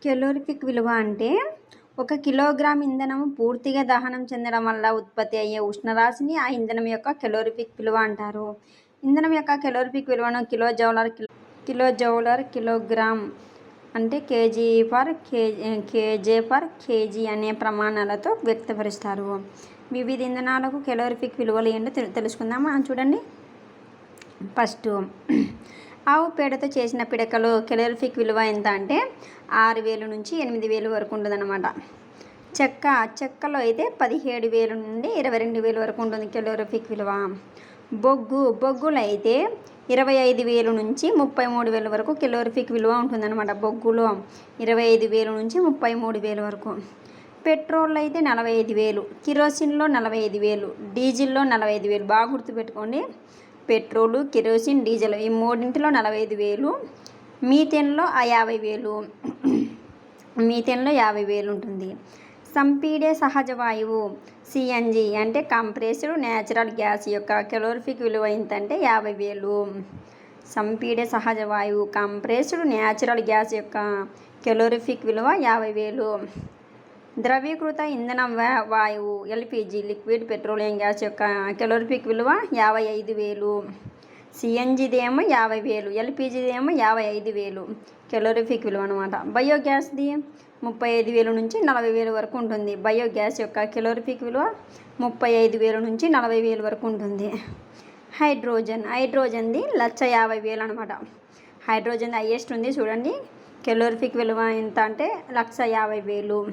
Calorific విలువ అంటే 1 kilogram ఇంధనం పూర్తిగా దహనం చెందడం వల్ల ఉత్పత్తి అయ్యే ఉష్ణరాశిని ఆ ఇంధనం యొక్క కెలోరిఫిక్ విలువ అంటారు. ఇంధనం యొక్క కెలోరిఫిక్ విలువను కిలోజౌలర్, కిలోగ్రామ్ అంటే కేజీ అనే ప్రమాణాలతో వ్యక్తపరుస్తారు. వివిధ ఇంధనాలకు కెలోరిఫిక్ విలువలు ఏంటో తెలుసుకుందాం. మనం చూడండి. ఫస్ట్, ఆవు పేడతో చేసిన పిడకలు కెలోరిఫిక్ విలువ ఎంత అంటే 6000 నుంచి 8000 వరకు ఉంటుందన్నమాట. చెక్కలో అయితే 17,000 నుండి 22,000 వరకు ఉంటుంది కెలోరిఫిక్ విలువ. బొగ్గులో అయితే 25,000 నుంచి 33,000 వరకు కెలోరిఫిక్ విలువ ఉంటుందన్నమాట. బొగ్గులో 25,000 నుంచి 33,000 వరకు. పెట్రోల్లో అయితే 45,000, కిరోసిన్లో 45,000, డీజిల్లో 45,000. బాగా గుర్తుపెట్టుకోండి. పెట్రోలు, కిరోసిన్, డీజిల్ ఈ మూడింటిలో 45,000. మీథేన్లో 50,000 ఉంటుంది. సంపీడే సహజ వాయువు సిఎన్జి అంటే కంప్రెస్డ్ న్యాచురల్ గ్యాస్ యొక్క కెలోరిఫిక్ విలువ ఎంత అంటే 50,000. సంపీడే సహజ వాయువు కంప్రెస్డ్ న్యాచురల్ గ్యాస్ యొక్క కెలోరిఫిక్ విలువ 50,000. ద్రవీకృత ఇంధన వాయువు ఎల్పిజి లిక్విడ్ పెట్రోలియం గ్యాస్ యొక్క కెలోరిఫిక్ విలువ 55,000. సిఎన్జిదేమో 50,000, ఎల్పిజిదేమో 55,000 కెలోరిఫిక్ విలువ అనమాట. బయోగ్యాస్ది 35,000 నుంచి 40,000 వరకు ఉంటుంది. బయోగ్యాస్ యొక్క కెలోరిఫిక్ విలువ 35,000 నుంచి 40,000 వరకు ఉంటుంది. హైడ్రోజన్ది 1,50,000 అనమాట. హైడ్రోజన్ హైయెస్ట్ ఉంది చూడండి. కెలోరిఫిక్ విలువ ఎంత అంటే 1,50,000.